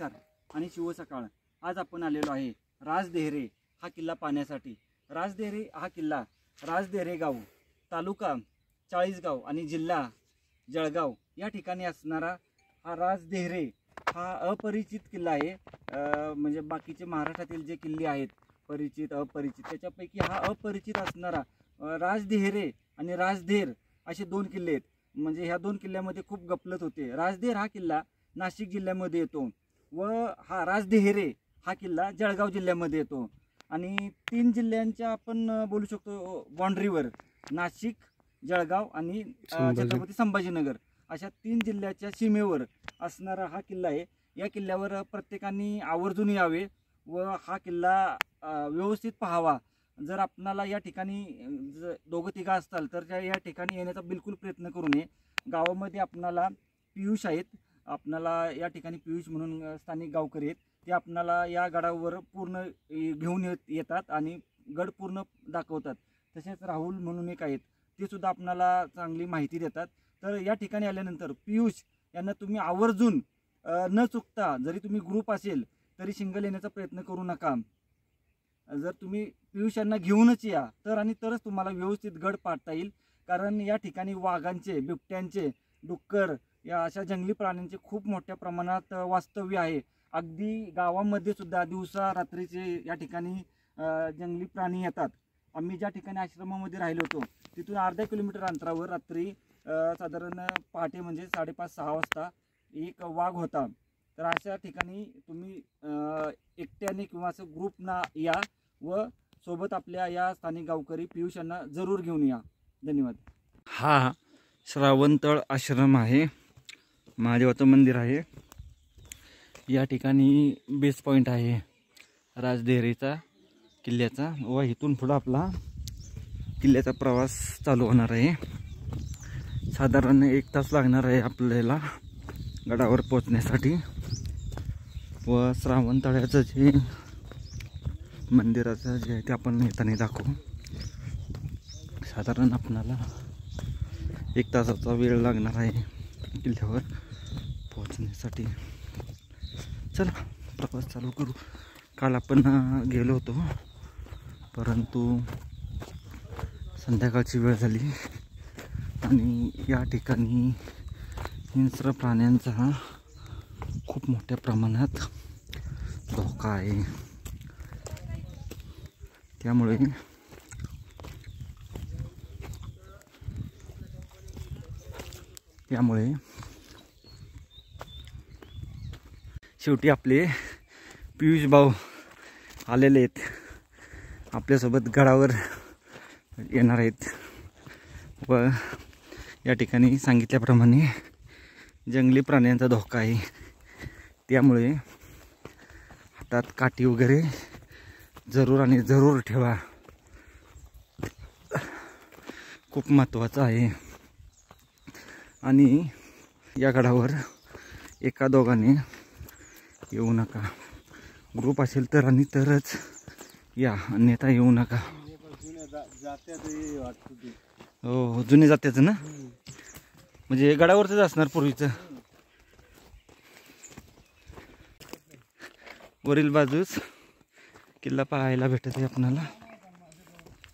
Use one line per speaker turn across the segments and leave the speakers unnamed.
नमस्कार आणि शिव सकाळ। आज आपण आलेलो आहे राजदेहरे हा किल्ला पाहण्यासाठी। राजदेहरे हा किल्ला राजदेहरे गाव, तालुका चाळीसगाव आणि जिल्हा जळगाव या ठिकाणी असणारा हा राजदेहरे हा अपरिचित किल्ला आहे। म्हणजे बाकीचे महाराष्ट्रातील जे किल्ले आहेत परिचित अपरिचित, त्याच्यापैकी हा अपरिचित असणारा राजदेहरे आणि राजदेर असे दोन किल्ले आहेत। म्हणजे ह्या दोन किल्ल्यामध्ये खूप गफलत होते। राजदेर हा किल्ला नाशिक जिल्ह्यामध्ये येतो व हा राजदेहरे हा किल्ला जळगाव जिल्ह्यामध्ये येतो। आणि तीन जिल्ह्यांच्या आपण बोलू शकतो बाउंड्रीवर, नाशिक, जळगाव आणि छत्रपती संभाजीनगर अशा तीन जिल्ह्याच्या सीमेवर असणारा हा किल्ला आहे। या किल्ल्यावर प्रत्येकाने आवर्जून यावे व हा किल्ला व्यवस्थित पाहावा। जर आपणाला या ठिकाणी दोघं तिघं असताल तर या ठिकाणी येण्याचा बिलकुल प्रयत्न करू नये। गावामध्ये आपणाला पियुष आहेत, आपणाला या ठिकाणी पियुष म्हणून स्थानिक गावकरी आहेत, ते आपणाला या गडावर पूर्ण घेऊन येतात आणि गड पूर्ण दाखवतात। तसेच राहुल म्हणून एक आहेत, ते सुद्धा आपणाला चांगली माहिती देतात। तर या ठिकाणी आल्यानंतर पियुष यांना तुम्ही आवर्जून न चुकता, जरी तुम्ही ग्रुप असेल तरी सिंगल येण्याचा प्रयत्न करू नका। जर तुम्ही पियुष यांना घेऊनच या तर आणि तरच तुम्हाला व्यवस्थित गड पाहता येईल। कारण या ठिकाणी वाघांचे, बिबट्यांचे, डुक्कर या अशा जंगली प्राण्यांचे खूप मोठ्या प्रमाणात वास्तव्य आहे। अगदी गावामध्ये सुद्धा दिवसा रात्रीचे या ठिकाणी जंगली प्राणी येतात। आम्ही ज्या ठिकाणी आश्रमामध्ये राहिलो होतो तिथून अर्धा किलोमीटर अंतरावर रात्री साधारण पहाटे म्हणजे 5:30-6 वाजता एक वाघ होता। तर अशा ठिकाणी तुम्ही एकट्याने किंवा असं ग्रुपना या व सोबत आपल्या या स्थानिक गावकरी पियुष यांना जरूर घेऊन या। धन्यवाद।
हा श्रावणतळ आश्रम आहे, महादेवाचं मंदिर आहे। या ठिकाणी बेस पॉईंट आहे राजदेहरेचा किल्ल्याचा व इथून पुढं आपला किल्ल्याचा प्रवास चालू होणार आहे। साधारण 1 तास लागणार आहे आपल्याला गडावर पोहोचण्यासाठी। व श्रावणतळ्याचं जे मंदिराचं जे आहे ते आपण येताना दाखवू। साधारण आपणाला 1 तासाचा वेळ लागणार आहे किल्ल्यावर पोहोचण्यासाठी। चला प्रवास चालू करू। काल आपण गेलो होतो परंतु संध्याकाळची वेळ झाली आणि या ठिकाणी हिंस्र प्राण्यांचा खूप मोठ्या प्रमाणात धोका आहे। त्यामुळे शेवटी आपले पियुष भाऊ आलेले आहेत, आपल्यासोबत गडावर येणार आहेत। व या ठिकाणी सांगितल्याप्रमाणे जंगली प्राण्यांचा धोका आहे, त्यामुळे हातात काठी वगैरे जरूर आणि जरूर ठेवा, खूप महत्त्वाचं आहे। आणि या गडावर एका दोघांनी येऊ नका। ग्रुप असेल तर आणि तरच या, अन्यथा येऊ नका। हो, जुने जात्याचं ना, म्हणजे गडावरच असणार पूर्वीचं। वरील बाजूस किल्ला पाहायला भेटत आहे आपणाला।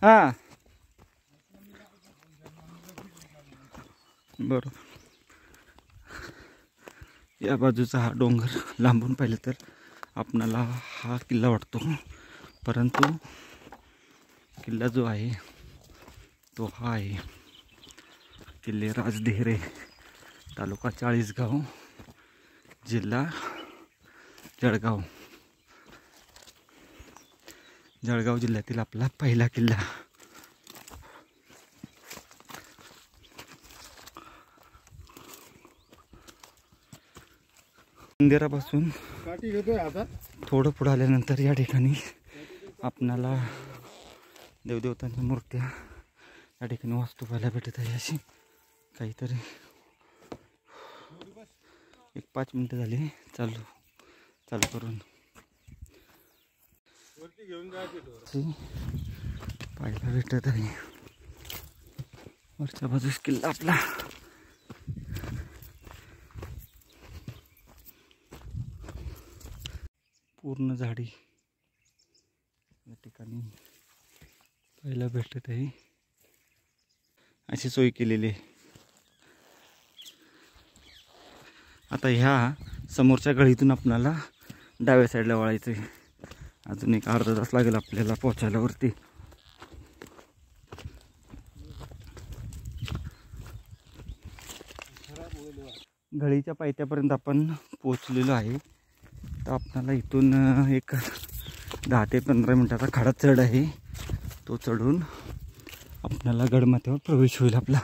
हा बरोबर, या बाजूचा हा डोंगर लांबून पाहिलं तर आपणाला हा किल्ला वाटतो, परंतु किल्ला जो आहे तो हा आहे किल्ले राजदेहरे, तालुका चाळीसगाव, जिल्हा जळगाव। जळगाव जिल्ह्यातील आपला पहिला किल्ला। मंदिरापासून थोडं पुढे आल्यानंतर या ठिकाणी आपणाला देवदेवतांच्या मूर्त्या या ठिकाणी वास्तू पाहायला भेटत आहे। अशी काहीतरी 1-5 मिनिटं झाली चालू करून पाहायला भेटत आहे। वरच्या बाजूस किल्ला आपला। पूर्ण झाडी या ठिकाणी पाहायला भेटत आहे. अशी सोय केलेली आहे. आता ह्या समोरच्या गळीतून आपल्याला डाव्या साईडला वळायचं आहे. अजून एक अर्धा तास लागेल आपल्याला पोहोचायला वरती. गळीच्या पायथ्यापर्यंत आपण पोहोचलेलो आहे. तर आपल्याला इथून एक 10 ते 15 मिनिटाचा खडा चढ आहे. तो चढून आपल्याला गडमाथ्यावर प्रवेश होईल आपला.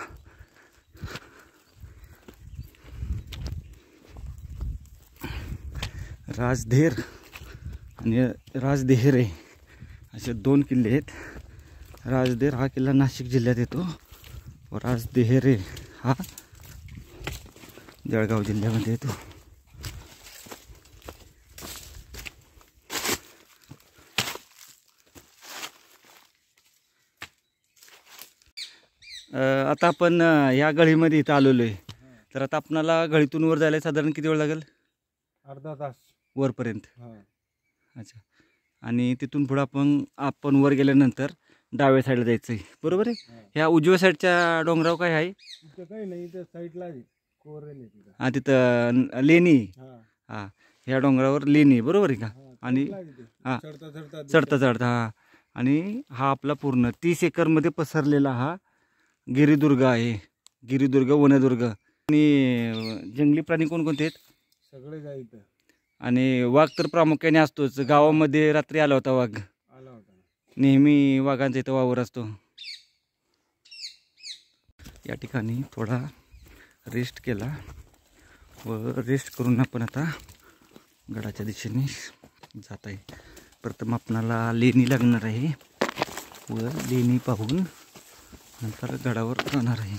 राजधेर आणि राजदेहरे असे 2 किल्ले आहेत. राजदेर हा किल्ला नाशिक जिल्ह्यात येतो व राजदेहरे हा जळगाव जिल्ह्यामध्ये येतो. आता आपण या गळीमध्ये इथं आलेलो आहे. तर आता आपणाला गळीतून वर जायला साधारण किती वेळ लागेल?
अर्धा तास
वरपर्यंत.
हा.
अच्छा. आणि तिथून पुढं आपण वर गेल्यानंतर डाव्या साईडला जायचं आहे, बरोबर आहे? ह्या उजव्या साईडच्या डोंगरावर काय आहे?
इथं काही नाही, इथं साईडला कोरेल आहे तिथं.
हा, तिथं लेणी.
हा.
हा, ह्या डोंगरावर लेणी, बरोबर आहे का? आणि हा,
चढता चढता
चढता चढता हा. आणि हा आपला पूर्ण 30 एकरमध्ये पसरलेला हा गिरिदुर्ग आहे. गिरिदुर्ग, वनदुर्ग. आणि जंगली प्राणी कोणकोणते आहेत?
सगळे काय इथं.
आणि वाघ तर प्रामुख्याने असतोच. गावामध्ये रात्री आला होता वाघ.
आला होता.
नेहमी वाघांचा इथं वावर असतो. या ठिकाणी थोडा रेस्ट केला व रेस्ट करून आपण आता गडाच्या दिशेने जात आहे. प्रथम आपणाला लेणी लागणार आहे व लेणी पाहून नंतर गडावर जाणार आहे.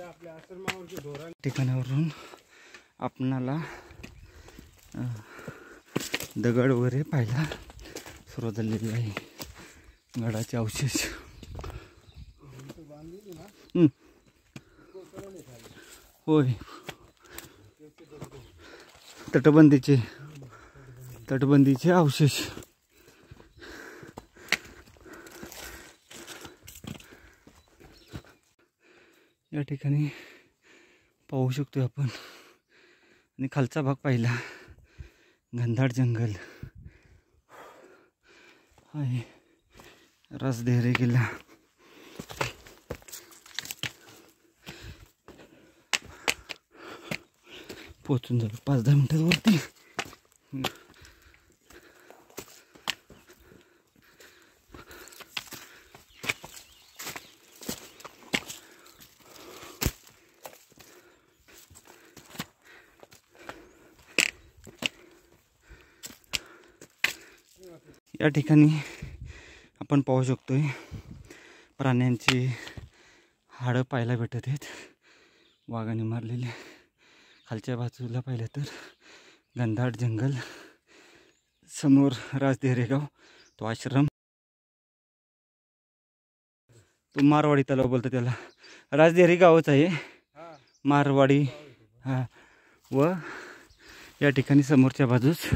आपल्या आश्रमावरचे धोरण
ठिकाणावरून आपणाला दगड वगैरे पाहायला सुरुवात झालेली आहे. गडाचे अवशेष. होय, तटबंदीचे अवशेष. या ठिकाणी पाहू शकतो आपण. आणि खालचा भाग पाहिला, घनदाट जंगल आहे. राजदेहरे किल्ला. पोचून जाऊ 5-10 मिनिटात वरती. या ठिकाणी आपण पाहू शकतोय प्राण्यांची हाडं पाहायला भेटत आहेत, वाघाने मारलेले. खालच्या बाजूला पाहिलं तर घनदाट जंगल, समोर राजदेहरे गाव, तो आश्रम. तो मारवाडी तलाव बोलतो त्याला. राजदेहरे गावच आहे, मारवाडी. हा. व या ठिकाणी समोरच्या बाजूस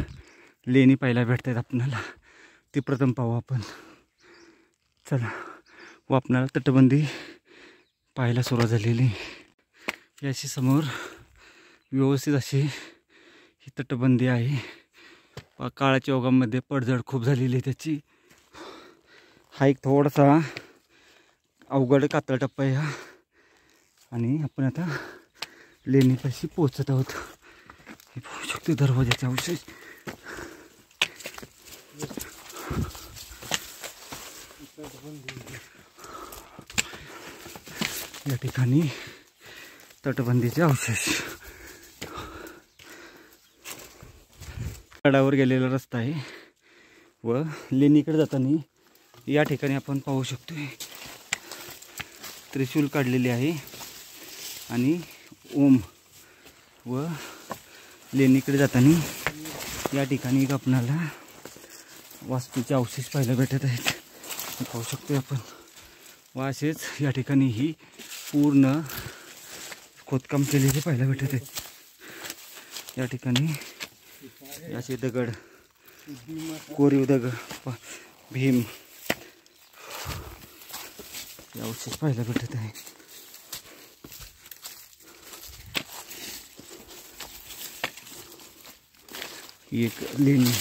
लेणी पाहायला भेटतात आपल्याला. ती प्रथम पाहू आपण. चला, व आपणाला तटबंदी पाहायला सुरुवात झालेली. याची समोर व्यवस्थित अशी ही तटबंदी आहे. काळाच्या ओघामध्ये पडझड खूप झालेली आहे त्याची. हा एक थोडासा अवघड कातळ टप्पा आहे हा. आणि आपण आता लेणीपाशी पोहोचत आहोत. हे पाहू शकतो दरवाजाचा अवशेष. या ठिकाणी तटबंदीचे अवशेष. गडावर गेलेला रस्ता आहे व लेणीकडे जाताना या ठिकाणी आपण पाहू शकतोय त्रिशूल काढलेले आहे आणि ओम. व लेणीकडे जाताना या ठिकाणी एक आपणाला वास्तूचे अवशेष पाहायला भेटत आहेत. हे पाहू शकतोय आपण. व असेच या ठिकाणी ही पूर्ण खोदकाम केलेले पाहायला भेटत आहेत. या ठिकाणी असे दगड, कोरीव दगड, भीम हे अवशेष पाहायला भेटत आहे. एक लेणी,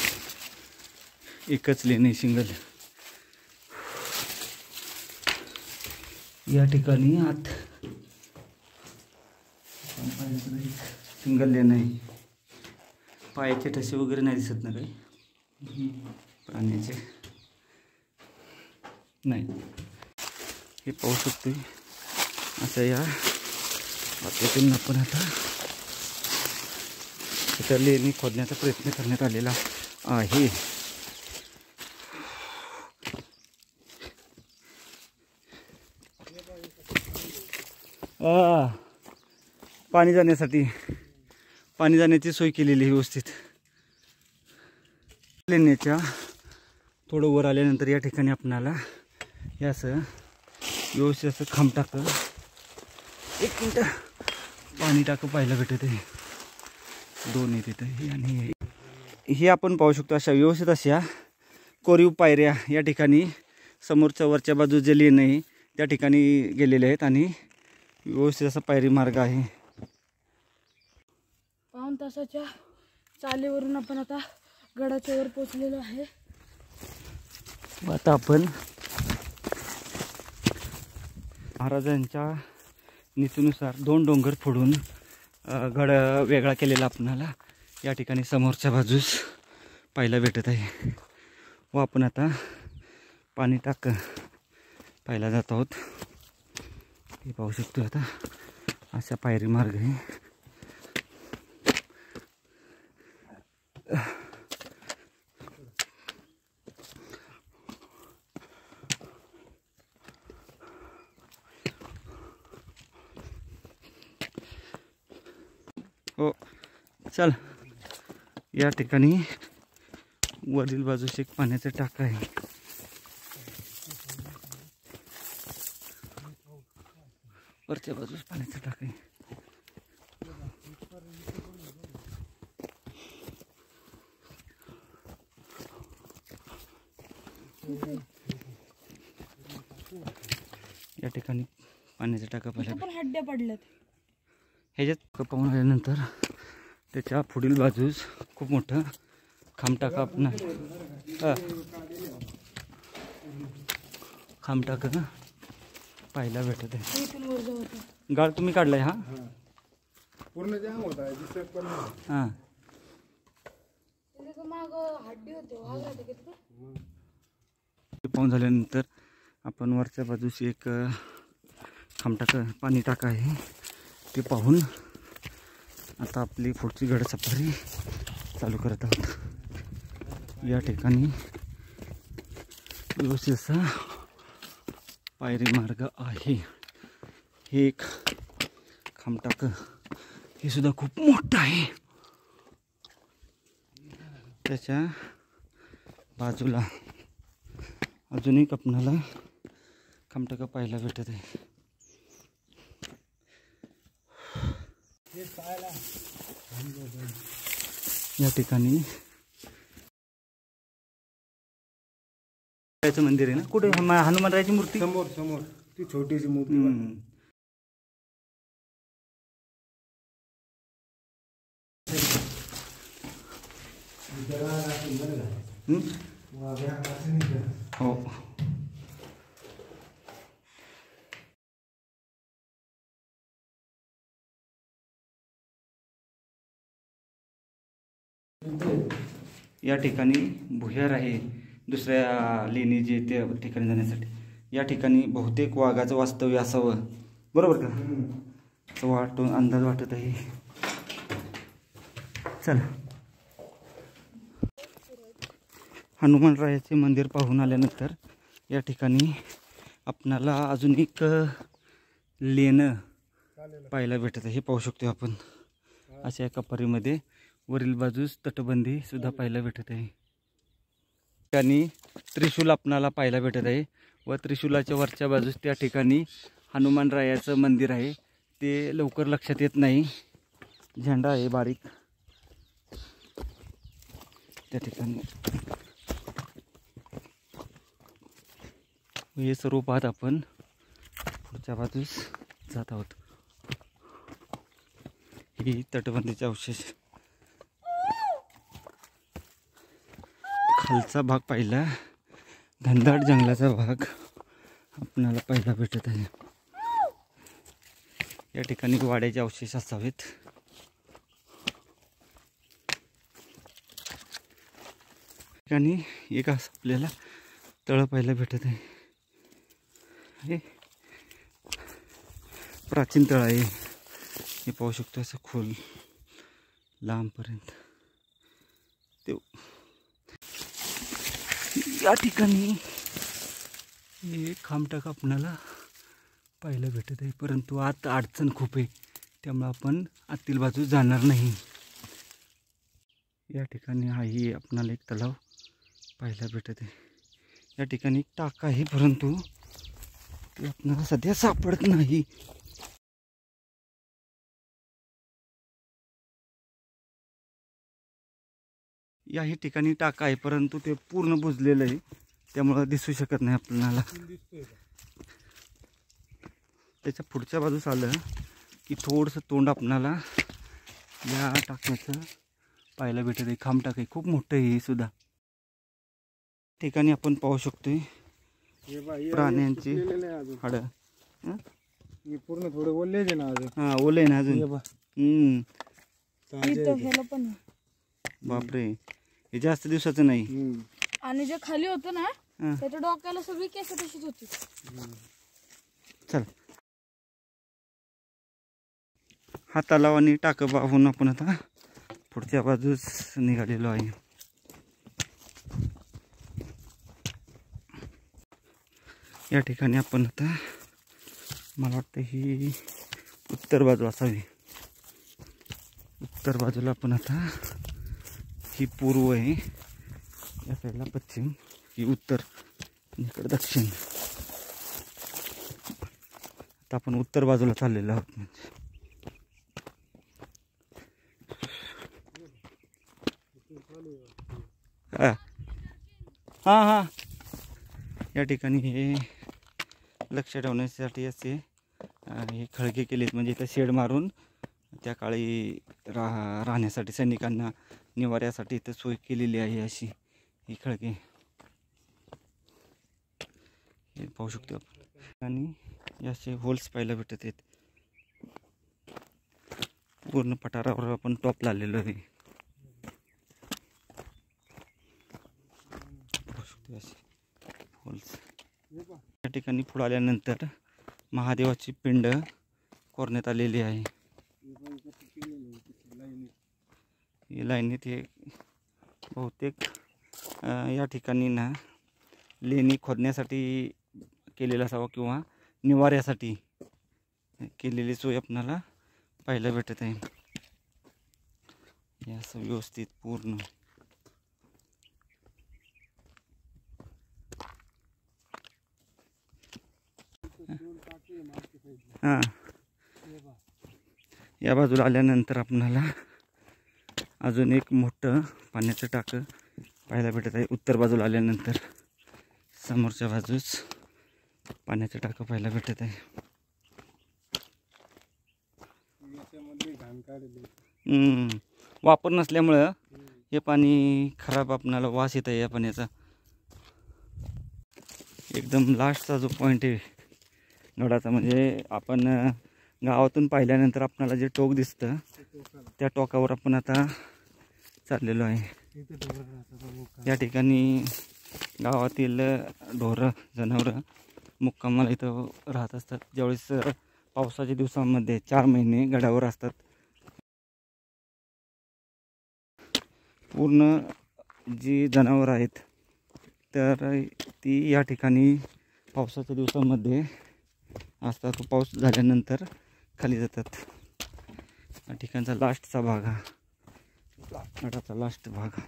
एकच लेणी सिंगल. या ठिकाणी आत सिंगल लेन आहे. पायाचे ठसे वगैरे नाही दिसत ना काही प्राण्याचे नाही. हे पाहू शकतोय. अशा या वाटेतून आपण आता इथं लेणी खोदण्याचा प्रयत्न करण्यात आलेला आहे. पाणी जाण्याची सोय केलेली व्यवस्थित. लेण्याच्या थोडं वर आल्यानंतर या ठिकाणी आपणाला हे असं व्यवस्थित असं खांब टाकं, एक मिनटं, पाणी टाकं पाहायला भेटत आहे. दोन येत हे आणि हे आपण पाहू शकतो. अशा व्यवस्थित अशा कोरीव पायऱ्या या ठिकाणी समोरच्या वरच्या बाजू जे लेणं आहे त्या ठिकाणी गेलेले आहेत आणि व्यवस्थित असा पायरी मार्ग आहे.
पाऊण तासाच्या चालीवरून आपण आता गडाच्या वर पोचलेलो आहे.
आता आपण महाराजांच्या नीतीनुसार 2 डोंगर फोडून गड वेगळा केलेला आपणाला या ठिकाणी समोरच्या बाजूस पाहायला भेटत आहे. व आपण आता पाणी टाक पाहायला जात आहोत. हे पाहू शकतो. आता अशा पायरी मार्ग आहे. हो चल. या ठिकाणी वरील बाजूस एक पाण्याचा टाका आहे. वरच्या बाजूस पाण्याचा टाका आहे. या ठिकाणी पाण्याचा टाका पाहिला.
पण हड्ड्या पडल्यात.
ह्याच्यात पाहून आल्यानंतर त्याच्या पुढील बाजूस खूप मोठं खांबटाका आपण खांबटाका पाहायला भेटत आहे.
इथून वर जाऊ आता.
गाळ तुम्ही काढलाय हा?
पूर्ण जाम होता दिसत पण नाही.
हां.
त्याच्या माग हड्डी होते, वाघ होते का तिथं?
पाहून झाल्यानंतर आपण वरच्या बाजूस एक खांबटाका पाणी टाका आहे ते पाहून आता आपली पुढची गड सफारी चालू करत आहोत. या ठिकाणी व्यवस्थित असा पायरी मार्ग आहे. हे एक खांबटाक हे सुद्धा खूप मोठं आहे. त्याच्या बाजूला अजून एक आपणाला खांबटाका पाहायला भेटत आहे. या ठिकाणी त्याचं मंदिर आहे ना, कुठे हनुमानरायाची मूर्ती?
समोर समोर ती छोटीशी मूर्ती.
हम्म. हम्म? हो. या ठिकाणी भुयार आहे दुसऱ्या लेणी जे त्या ठिकाणी जाण्यासाठी. या ठिकाणी बहुतेक वाघाचं वास्तव्य असावं, बरोबर का? असं वाटून अंदाज वाटत आहे. चला, हनुमानरायाचे मंदिर पाहून आल्यानंतर या ठिकाणी आपणाला अजून एक लेणं पाहायला भेटत आहे. हे पाहू शकतो आपण अशा एका परीमध्ये. वरील बाजूस तटबंदी सुद्धा पाहायला भेटत आहे. ठिकाणी त्रिशूल आपणाला पाहायला भेटत आहे व त्रिशूलाच्या वरच्या बाजूस त्या ठिकाणी हनुमानरायाचं मंदिर आहे. ते लवकर लक्षात येत नाही. झेंडा आहे बारीक त्या ठिकाणी. हे सर्व पाहत आपण पुढच्या बाजूस जात आहोत. ही तटबंदीचे अवशेष. खालचा भाग पाहिला, घनदाट जंगलाचा भाग आपणाला पाहायला भेटत आहे. या ठिकाणी वाड्याचे अवशेष असावेत. ठिकाणी एक असं आपल्याला तळ पाहायला भेटत आहे. हे प्राचीन तळ आहे. हे पाहू शकतो असं खोल लांबपर्यंत. ते या ठिकाणी हे खामटाक आपणाला पाहायला भेटत आहे, परंतु आत अडचण खूप आहे त्यामुळे आपण आतील बाजू जाणार नाही. या ठिकाणी हाही आपणाला एक तलाव पाहायला भेटत आहे. या ठिकाणी एक टाका आहे परंतु ते आपणाला सध्या सापडत नाही. याही ठिकाणी टाका आहे परंतु ते पूर्ण बुजलेलं आहे त्यामुळं दिसू शकत नाही आपल्याला. त्याच्या पुढच्या बाजूस आलं की थोडंसं तोंड आपणाला या टाक्याचं पाहायला भेटत आहे. खांब टाक आहे, खूप मोठं आहे हे सुद्धा. ठिकाणी आपण पाहू शकतोय प्राण्यांची हाडं.
पूर्ण थोडे ओले ना अजून.
हा, ओले आहे ना अजून.
पण
बापरे, हे जास्त दिवसाचं नाही.
आणि जे खाली होतं ना त्याच्या डोक्याला सगळी केस तशीच होती.
चल, हा तलाव आणि टाकं पाहून आपण आता पुढच्या बाजूस निघालेलो आहे. या ठिकाणी आपण आता, मला वाटतं ही उत्तर बाजू असावी. उत्तर बाजूला आपण आता, ही पूर्व आहे, या साईडला पश्चिम, ही उत्तर, इकडे दक्षिण. आता आपण उत्तर बाजूला चाललेलो आहोत. हां हां, या ठिकाणी हे लक्ष ठेवण्यासाठी असे हे खळगे केलेत, म्हणजे इथं शेड मारून त्या काळी राहण्यासाठी सैनिकांना निवाऱ्यासाठी इथं सोय केलेली आहे. अशी ही खळगे हे पाहू शकतो आपण. आणि असे होल्स पाहायला भेटत आहेत. पूर्ण पठारावर आपण टॉप लावलेलो आहे. होल्स. या ठिकाणी पुढे आल्यानंतर महादेवाची पिंड कोरण्यात आलेली आहे. लाईनीत हे बहुतेक या ठिकाणी ना लेणी खोदण्यासाठी केलेला असावा किंवा निवाऱ्यासाठी केलेली सोय आपणाला पाहायला भेटत आहे. हे असं व्यवस्थित पूर्ण. हां, या बाजूला आल्यानंतर आपणाला अजून एक मोठं पाण्याचं टाकं पाहायला भेटत आहे. उत्तर बाजूला आल्यानंतर समोरच्या बाजूस पाण्याचा टाका पाहायला भेटत आहे.
याच्यामध्ये घाण काढली.
वापर नसल्यामुळं हे पाणी खराब आपणाला वास येत आहे या पाण्याचा. एकदम लास्टचा जो पॉईंट आहे गडाचा, म्हणजे आपण गावातून पाहिल्यानंतर आपणाला जे टोक दिसतं त्या टोकावर आपण आता चाललेलो आहे. या ठिकाणी गावातील ढोरं जनावरं मुक्कामाला इथं राहत असतात. ज्यावेळेस पावसाच्या दिवसांमध्ये 4 महिने गडावर असतात. पूर्ण जी जनावरं आहेत तर ती या ठिकाणी पावसाच्या दिवसांमध्ये असतात. पाऊस झाल्यानंतर खाली जातात. या ठिकाणचा लास्टचा भाग हा गडाचा लास्ट भाग.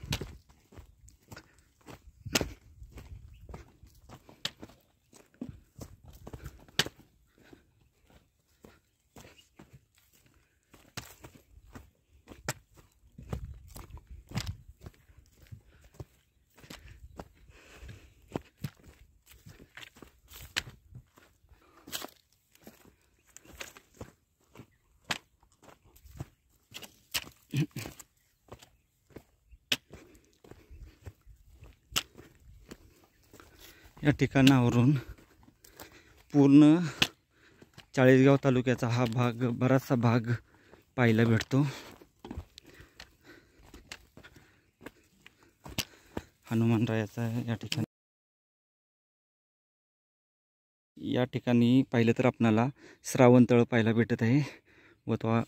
या ठिकाणावरून पूर्ण चाळीसगाव तालुक्याचा हा भाग, बराचसा भाग पाहायला भेटतो. हनुमानरायाचा या ठिकाणी पाहिलं तर आपणाला श्रावणतळ पाहायला भेटत आहे व तो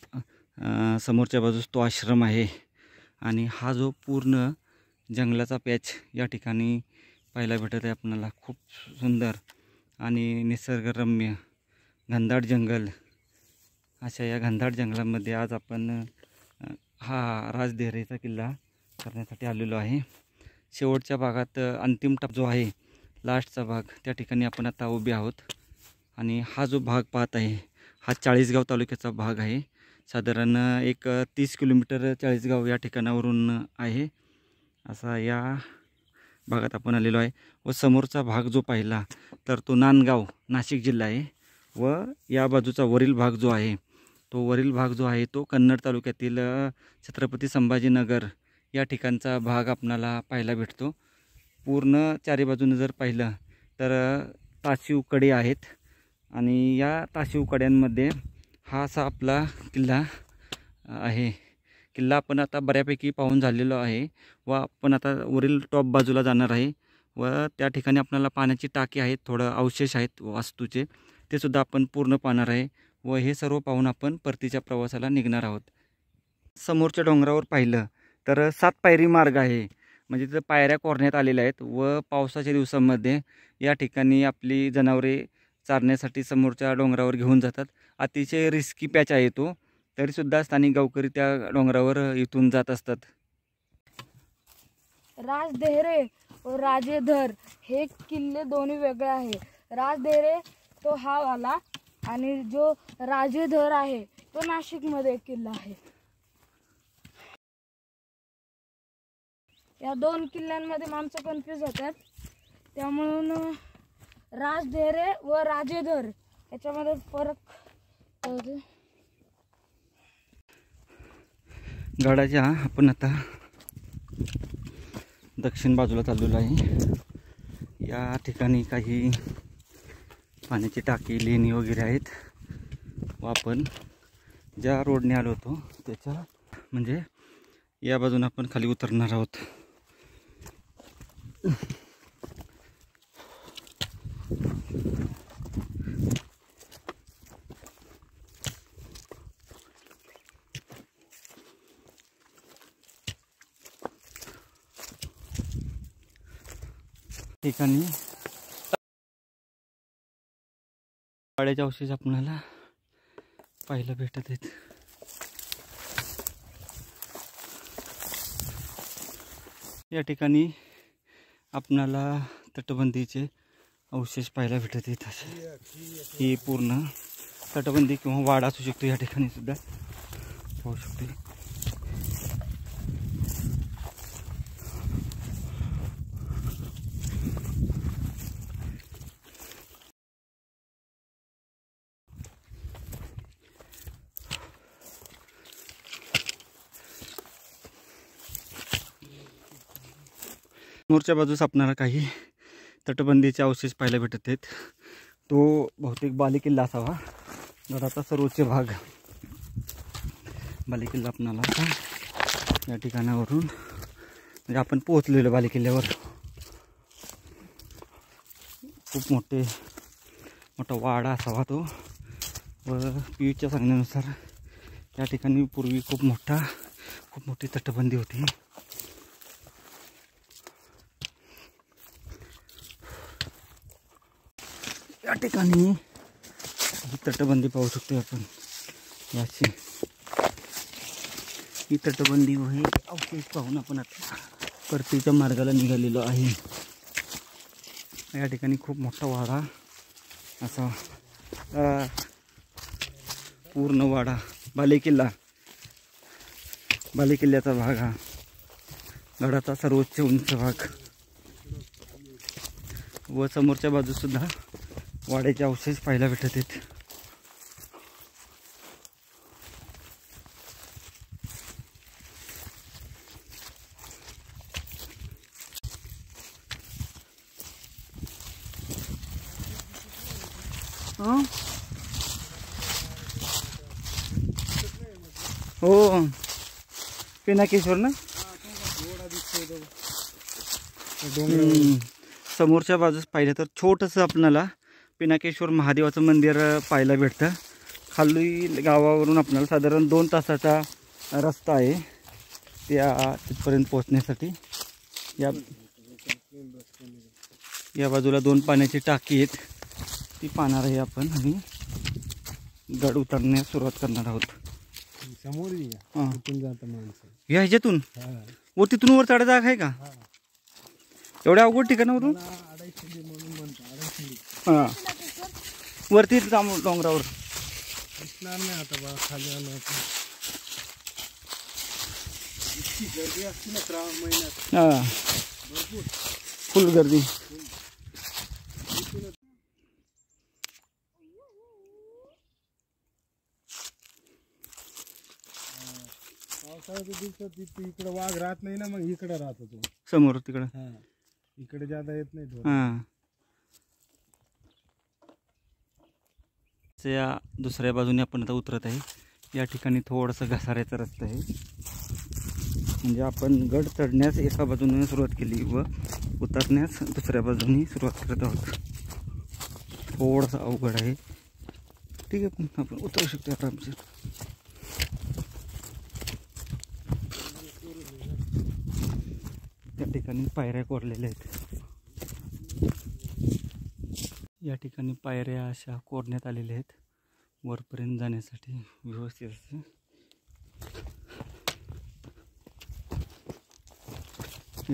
समोरच्या बाजूस तो आश्रम आहे. आणि हा जो पूर्ण जंगलाचा पॅच या ठिकाणी पाहायला भेटत आहे आपणाला. खूप सुंदर आणि निसर्गरम्य घनदाट जंगल. अशा या घनदाट जंगलामध्ये आज आपण हा राजदेहरेचा किल्ला करण्यासाठी आलेलो आहे. शेवटच्या भागात अंतिम टप्पा जो आहे, लास्टचा भाग, त्या ठिकाणी आपण आता उभे आहोत. आणि हा जो भाग पाहत आहे हा चाळीसगाव तालुक्याचा भाग आहे. साधारण एक 30 किलोमीटर चाळीसगाव या ठिकाणावरून आहे. असा या भागात आपण आलेलो आहे. व समोरचा भाग जो पाहिला तर तो नांदगाव, नाशिक जिल्हा आहे. व या बाजूचा वरील भाग जो आहे तो कन्नड तालुक्यातील छत्रपती संभाजीनगर या ठिकाणचा भाग आपणाला पाहायला भेटतो. पूर्ण चारी बाजूने जर पाहिलं तर ताशीव कडे आहेत. आणि या ताशीव कड्यांमध्ये हा असा आपला किल्ला आहे. किल्ला आपण आता बऱ्यापैकी पाहून झालेलो आहे व आपण आता वरील टॉप बाजूला जाणार आहे. व त्या ठिकाणी आपल्याला पाण्याची टाकी आहेत, थोडं अवशेष आहेत वास्तूचे, ते सुद्धा आपण पूर्ण पाहणार आहे. व हे सर्व पाहून आपण परतीच्या प्रवासाला निघणार आहोत. समोरच्या डोंगरावर पाहिलं तर 7 पायरी मार्ग आहे. म्हणजे तिथं पायऱ्या कोरण्यात आलेल्या आहेत. व पावसाच्या दिवसांमध्ये या ठिकाणी आपली जनावरे चारण्यासाठी समोरच्या डोंगरावर घेऊन जातात. अतिशय रिस्की पॅच आहे तो, तरीसुद्धा स्थानिक गावकरी त्या डोंगरावर इथून जात असतात.
राजदेहरे व राजेधर हे किल्ले दोन्ही वेगळे आहे. राजदेहरे तो हा वाला आणि जो राजेधर आहे तो नाशिकमध्ये एक किल्ला आहे. या 2 किल्ल्यांमध्ये माणसं कन्फ्यूज होतात. त्यामुळून राजदेहरे व राजेधर याच्यामध्ये फरक.
गडाच्या आपण आता दक्षिण बाजूला चाललेलो आहे. या ठिकाणी काही पाण्याची टाकी, लेणी वगैरे आहेत. व आपण ज्या रोडने आलो होतो त्याच्या म्हणजे या बाजूने आपण खाली उतरणार आहोत. ठिकाणी पाड्याचे अवशेष आपल्याला पाहायला भेटत आहेत. या ठिकाणी आपणाला तटबंदीचे अवशेष पाहायला भेटत आहेत. ही पूर्ण तटबंदी किंवा वाडा असू शकतो. या ठिकाणी सुद्धा पाहू शकतो. समोरच्या बाजूस आपल्याला काही तटबंदीचे अवशेष पाहायला भेटत आहेत. तो बहुतेक बालेकिल्ला असावा, गडाचा सर्वोच्च भाग. बालेकिल्ला आपणाला आता या ठिकाणावरून म्हणजे आपण पोहोचलेलो बालेकिल्ल्यावर. खूप मोठा वाडा असावा तो. व पीयूच्या सांगण्यानुसार या ठिकाणी पूर्वी खूप मोठी तटबंदी होती. या ठिकाणी ही तटबंदी पाहू शकतो आपण. याची ही तटबंदी व हे अवशेष पाहून आपण आता परतीच्या मार्गाला निघालेलो आहे. या ठिकाणी खूप मोठा वाडा असा पूर्ण वाडा बालेकिल्ल्याचा भाग हा. गडाचा सर्वोच्च उंच भाग व समोरच्या बाजूस सुद्धा वाड्याचे अवशेष पाहायला भेटत आहेत. हो पिनाकेश्वर ना. समोरच्या बाजूस पाहिलं तर छोटंसं आपल्याला पिनाकेश्वर महादेवाचं मंदिर पाहायला भेटतं. खाली गावावरून आपल्याला साधारण 2 तासाचा रस्ता आहे तिथपर्यंत पोहोचण्यासाठी. या बाजूला 2 पाण्याची टाकी आहेत, ती पाहणार आहे आपण आणि गड उतरण्यास सुरुवात करणार आहोत.
समोर
या ह्याच्यातून वर तिथून वर चढा जागा आहे का एवढ्या अवघड ठिकाणावरून? हां वरती डोंगरावर
नाही आता बा खाली आलो आपण. गर्दी असते ना श्रावण महिन्यात.
हां फुल गर्दी.
पावसाळ्याच्या दिवसात इकडे वाघ राहत नाही ना, मग इकडे राहतो तो
समोर तिकडं.
हा इकडे जाता येत नाही तो.
हां या दुसऱ्या बाजूने आपण आता उतरत आहे. या ठिकाणी थोडंसं घसाऱ्याचा रस्ता आहे, म्हणजे आपण गड चढण्यास एका बाजूने सुरुवात केली व उतरण्यास दुसऱ्या बाजूने सुरुवात करत आहोत. थोडंसं अवघड आहे. ठीक आहे, पण आपण उतरू शकतो आरामशीर. त्या ठिकाणी पायऱ्या कोरलेल्या आहेत. या ठिकाणी पायऱ्या अशा कोरण्यात आलेल्या आहेत वरपर्यंत जाण्यासाठी व्यवस्थित असते.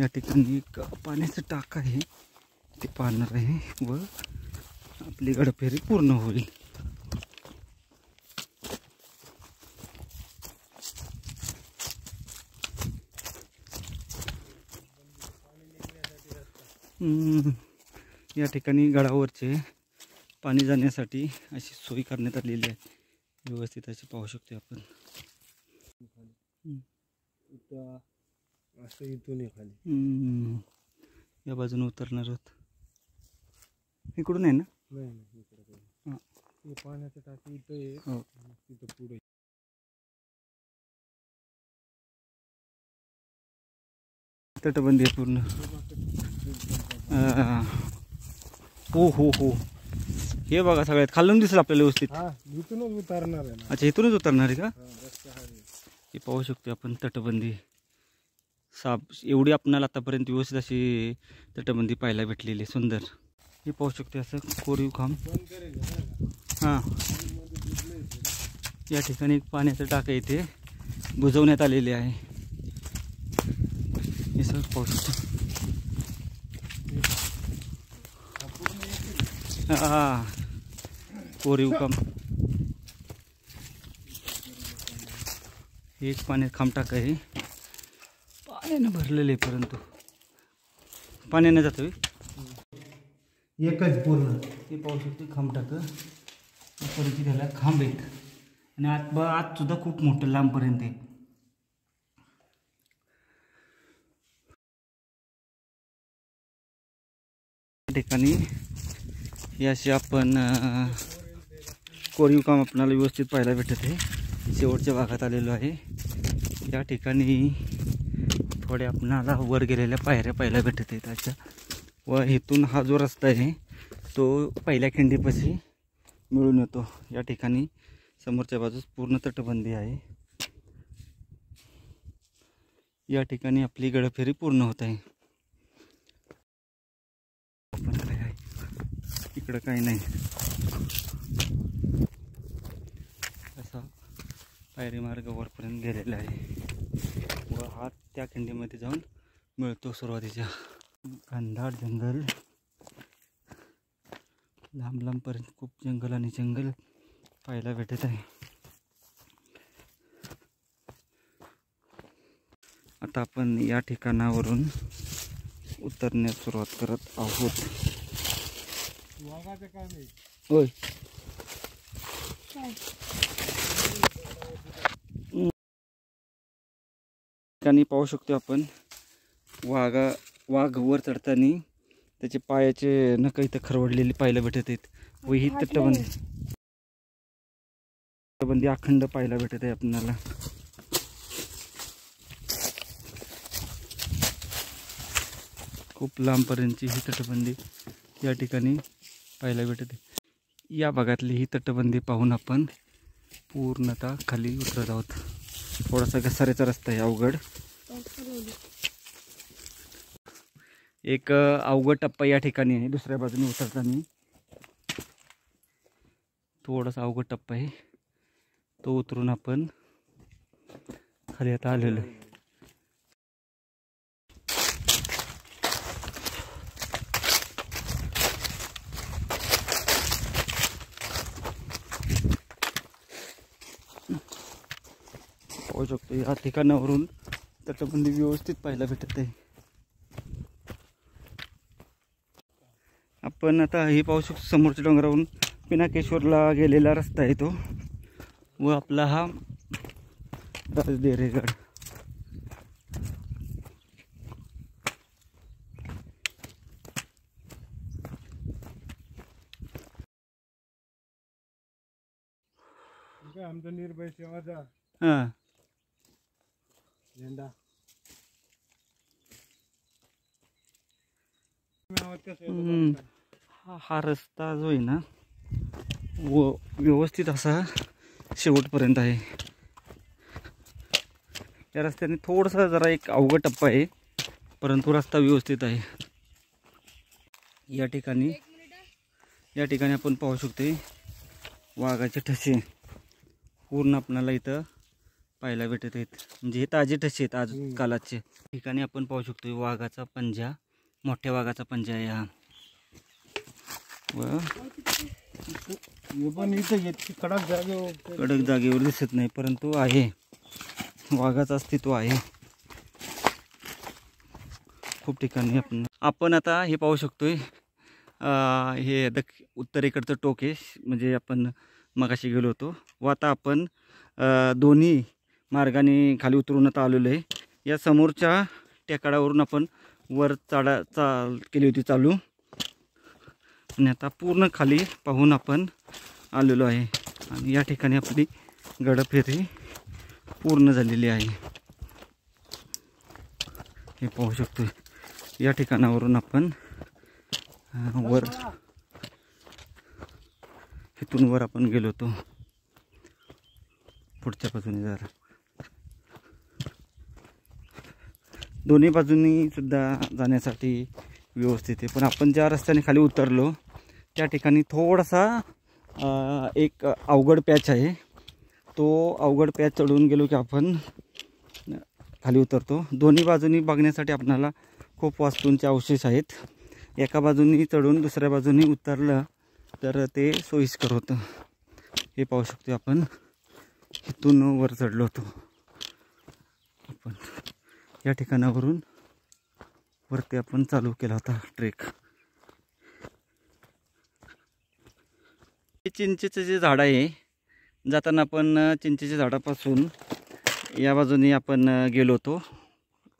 या ठिकाणी एक पाण्याचं टाक आहे, ते पाहणार आहे व आपली गडफेरी पूर्ण होईल. या ठिकाणी गडावरचे पाणी जाण्यासाठी अशी सोय करण्यात आलेली आहे, व्यवस्थित अशी पाहू शकतो आपण.
असं इथून खाली
या बाजूने उतरणार आहोत. इकडून आहे ना?
नाही इकडे पाण्याचं टाकी इथं आहे.
हो
तिथं पुढे
तटबंदी आहे पूर्ण. हो हो हो हे बघा सगळ्यात खालून दिसेल आपल्याला व्यवस्थित.
हा इथूनच उतरणार आहे ना.
अच्छा इथूनच उतरणार आहे का?
रस्ते आहे.
हे पाहू शकतो आपण तटबंदी. एवढी आपणाला आतापर्यंत व्यवस्थित अशी तटबंदी पाहायला भेटलेली सुंदर. हे पाहू शकतो असं कोरीव काम. हां या ठिकाणी एक पाण्याचं टाकं इथे बुजवण्यात आलेले आहे. हे सगळं पाहू शकतो. हां कोरीव काम. हे एक पाण्यात खांबटाक आहे, पाण्यानं भरलेले आहे, परंतु पाण्यानं जातं
एकच पूर्ण.
हे पाहू शकतो खांबटाक. परत त्याला खांब आहेत आणि आत सुद्धा खूप मोठं लांबपर्यंत आहे. ठिकाणी ही अशी आपण कोरीव काम आपल्याला व्यवस्थित पाहायला भेटत आहे. शेवटच्या भागात आलेलो आहे. या ठिकाणी थोड्या आपणाला वर गेलेल्या पायऱ्या पाहायला भेटत आहेत त्याच्या, व इथून हा जो रस्ता आहे तो पहिल्या खिंडीपाशी मिळून येतो. या ठिकाणी समोरच्या बाजूस पूर्ण तटबंदी आहे. या ठिकाणी आपली गडफेरी पूर्ण होत आहे. इकडं काही नाही, असा पायरी मार्ग वरपर्यंत गेलेला आहे व हा त्या खिंडीमध्ये जाऊन मिळतो. सुरुवातीच्या घनदाट जंगल, लांब लांबपर्यंत खूप जंगल आणि जंगल पाहायला भेटत आहे. आता आपण या ठिकाणावरून उतरण्यास सुरुवात करत आहोत.
वाघाचं काम आहे.
होय, ठिकाणी पाहू शकतो आपण वाघ वर चढताना त्याचे पायाचे नख इथं खरवडलेली पाहायला भेटत आहेत. व ही तटबंदी अखंड पाहायला भेटत आहे आपल्याला. खूप लांबपर्यंतची ही तटबंदी या ठिकाणी पाहायला भेटत आहे. या भागातली ही तटबंदी पाहून आपण पूर्णतः खाली उतरत आहोत. थोडासा घसाऱ्याचा रस्ता आहे, अवघड. एक अवघड टप्पा या ठिकाणी आहे. दुसऱ्या बाजूने उतरताना थोडासा अवघड टप्पा आहे, तो उतरून आपण खाली आता आलेलो आहे. पाहू शकतो या ठिकाणावरून तटबंदी व्यवस्थित पाहायला भेटत आहे. आपण आता हे पाहू शकतो समोरच्या डोंगरावरून पिनाकेश्वरला गेलेला रस्ता आहे तो, व आपला हा राजदेहरेगड.
आमचा निर्भय सेवाचा
हां
झेंडा.
हा रस्ता जो आहे ना व व्यवस्थित असा शेवटपर्यंत आहे. या रस्त्याने थोडासा जरा एक अवघड टप्पा आहे, परंतु रस्ता व्यवस्थित आहे. या ठिकाणी आपण पाहू शकतो वाघाचे ठसे पूर्ण आपल्याला इथं पाहायला भेटत आहेत. म्हणजे हे ताजे ठसे आहेत आज कालाचे. ठिकाणी आपण पाहू शकतो वाघाचा पंजा, मोठ्या वाघाचा पंजा आहे हा. व
पण इथं कडक
जागेवर दिसत नाही, परंतु आहे, वाघाचं अस्तित्व आहे खूप ठिकाणी. आपण आता हे पाहू शकतोय हे उत्तरेकडचं टोक आहे, म्हणजे आपण मगाशी गेलो होतो. व आता आपण दोन्ही मार्गाने खाली उतरून आता आलेलो आहे. या समोरच्या टेकाडावरून आपण वर केली होती चालू, आणि आता पूर्ण खाली पाहून आपण आलेलो आहे. आणि या ठिकाणी आपली गडफेरी पूर्ण झालेली आहे. हे पाहू शकतो या ठिकाणावरून आपण वर इथून वर आपण गेलो होतो. पुढच्या बाजूने जरा दोन्ही बाजूनी सुद्धा जाण्यासाठी व्यवस्थित आहे. पण आपण ज्या रस्त्याने खाली उतरलो त्या ठिकाणी थोडासा एक अवघड पॅच आहे. तो अवघड पॅच चढून गेलो की आपण खाली उतरतो. दोन्ही बाजूनी बघण्यासाठी आपल्याला खूप वस्तूंचे अवशेष आहेत. एका बाजूनी चढून दुसऱ्या बाजूनी उतरलं तर ते सोयीस्कर होतं. हे पाहू शकतो आपण इथून वर चढलो होतो आपण. या ठिकाणावरून वरती आपण चालू केला होता ट्रेक. हे चिंचेचं जे झाड आहे, जाताना आपण चिंचेच्या झाडापासून या बाजूने आपण गेलो होतो,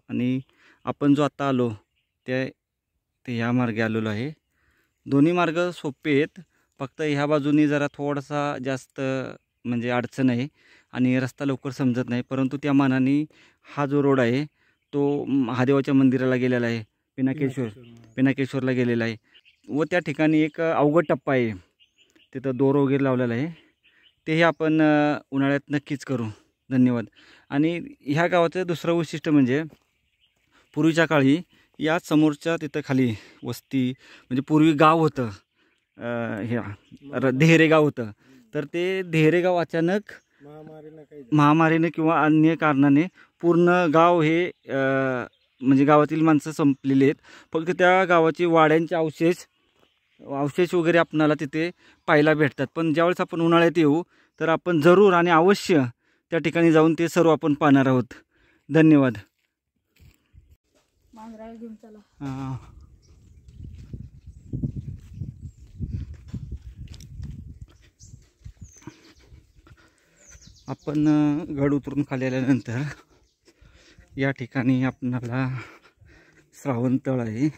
आणि आपण जो आत्ता आलो ते ह्या मार्गे आलेलो आहे. दोन्ही मार्ग सोपे आहेत, फक्त ह्या बाजूनी जरा थोडासा जास्त म्हणजे अडचण आहे आणि रस्ता लवकर समजत नाही. परंतु त्या मानाने हा जो रोड आहे तो महादेवाच्या मंदिराला गेलेला आहे, पिनाकेश्वरला गेलेला आहे. व त्या ठिकाणी एक अवघड टप्पा आहे, तिथं दोर वगैरे लावलेला आहे. तेही आपण उन्हाळ्यात नक्कीच करू. धन्यवाद. आणि ह्या गावाचं दुसरं वैशिष्ट्य म्हणजे पूर्वीच्या काळी या समोरच्या तिथं खाली वस्ती म्हणजे पूर्वी गाव होतं, देहरे गाव होतं. तर ते देहरे गाव अचानक महामारीने किंवा अन्य कारणाने पूर्ण गाव हे म्हणजे गावातील माणसं संपलेली आहेत. फक्त त्या गावाची वाड्यांचे अवशेष वगैरे आपणाला तिथे पाहायला भेटतात. पण ज्यावेळेस आपण उन्हाळ्यात येऊ तर आपण जरूर आणि अवश्य त्या ठिकाणी जाऊन ते सर्व आपण पाहणार आहोत. धन्यवाद.
मांजराला घेऊन चला.
आपण गड उतरून खाली आल्यानंतर या ठिकाणी आपणाला श्रावणतळ आहे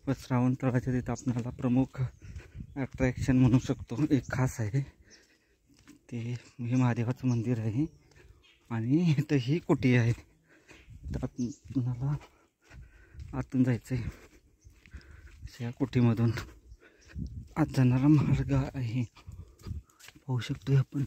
व श्रावणतळाच्या तिथं आपणाला प्रमुख अट्रॅक्शन म्हणू शकतो एक खास आहे ते हे महादेवाचं मंदिर आहे आणि इथं ही कुटी आहे. तर आपणाला आतून जायचं आहे. या कुटीमधून आत जाणारा मार्ग आहे, पाहू शकतोय आपण.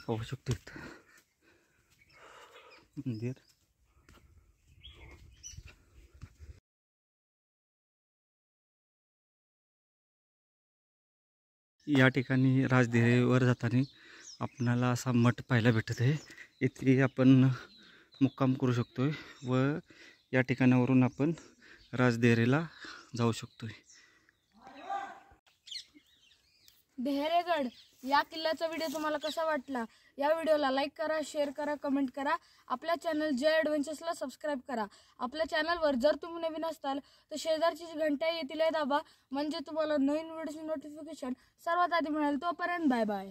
पाहू शकतो मंदिर. या ठिकाणी राजदेवीवर जाताना आपणाला असा मठ पाहायला भेटत आहे. इथे आपण मुक्काम करू शकतोय व या ठिकाणावरून आपण राजदेवीला जाऊ शकतोय.
देहरेगड या किल्ल्याचा व्हिडिओ तुम्हाला कसा वाटला? या व्हिडिओला लाईक करा, शेअर करा, कमेंट करा. आपल्या चॅनल जय ॲडव्हेंचर्सला सबस्क्राईब करा. आपल्या चॅनलवर जर तुम्ही नवीन असाल तर शेजारची जी घंटा येतील दाबा, म्हणजे तुम्हाला नवीन व्हिडिओची नोटिफिकेशन सर्वात आधी मिळेल. तोपर्यंत बाय बाय.